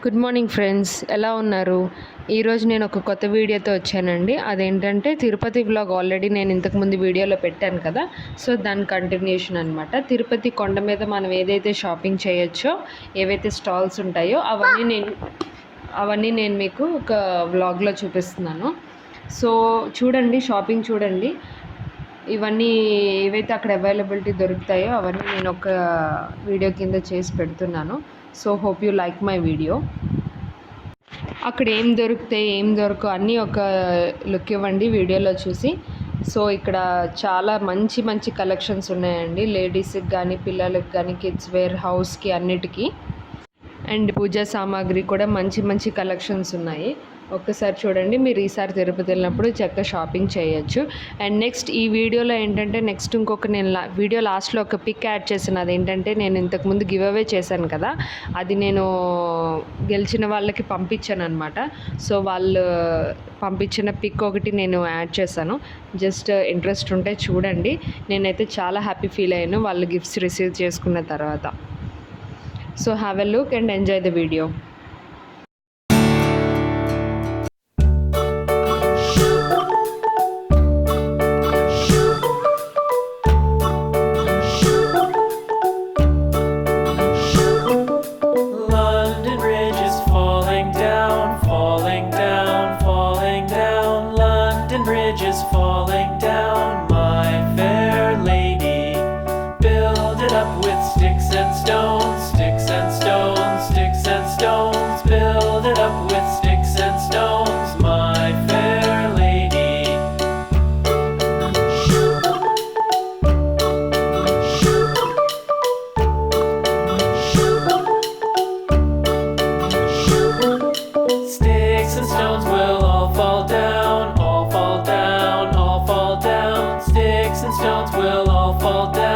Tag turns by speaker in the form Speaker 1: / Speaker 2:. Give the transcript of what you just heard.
Speaker 1: Good morning friends, ఎలా ఉన్నారు? ఈరోజు నేను ఒక కొత్త వీడియోతో వచ్చానండి. అదేంటంటే తిరుపతి వ్లాగ్ ఆల్రెడీ నేను ఇంతకుముందు వీడియోలో పెట్టాను కదా. సో దాని కంటిన్యూషన్ అనమాట. తిరుపతి కొండ మీద మనం ఏదైతే షాపింగ్ చేయొచ్చో, ఏవైతే స్టాల్స్ ఉంటాయో అవన్నీ నేను మీకు ఒక వ్లాగ్లో చూపిస్తున్నాను. సో చూడండి, షాపింగ్ చూడండి. ఇవన్నీ ఏవైతే అక్కడ అవైలబిలిటీ దొరుకుతాయో అవన్నీ నేను ఒక వీడియో కింద చేసి పెడుతున్నాను. So hope you like my video. అక్కడ ఏం దొరుకుతాయి ఏం దొరకవు అన్నీ ఒక లుక్ ఇవ్వండి వీడియోలో చూసి. సో ఇక్కడ చాలా మంచి మంచి కలెక్షన్స్ ఉన్నాయండి, లేడీస్కి కానీ పిల్లలకి కానీ కిడ్స్ వేర్ హౌస్కి అన్నిటికీ. అండ్ పూజా సామాగ్రి కూడా మంచి మంచి కలెక్షన్స్ ఉన్నాయి. ఒక్కసారి చూడండి, మీరు ఈసారి తిరుపతి వెళ్ళినప్పుడు చక్కగా షాపింగ్ చేయొచ్చు. అండ్ నెక్స్ట్ ఈ వీడియోలో ఏంటంటే ఇంకొక నేను వీడియో లాస్ట్లో ఒక పిక్ యాడ్ చేశాను. అదేంటంటే నేను ఇంతకుముందు గివ్ అవే చేశాను కదా, అది నేను గెలిచిన వాళ్ళకి పంపించాను అనమాట. సో వాళ్ళు పంపించిన పిక్ ఒకటి నేను యాడ్ చేశాను. జస్ట్ ఇంట్రెస్ట్ ఉంటే చూడండి. నేనైతే చాలా హ్యాపీ ఫీల్ అయ్యాను వాళ్ళు గిఫ్ట్స్ రిసీవ్ చేసుకున్న తర్వాత. So have a look and enjoy the video.
Speaker 2: London Bridge is falling down, falling down, falling down. London Bridge is falling down, my fair lady. Build it up with sticks and stones. Sticks and stones, sticks and stones, build it up with sticks and stones, my fair lady. Sticks and stones will all fall down, all fall down, all fall down. Sticks and stones will all fall down.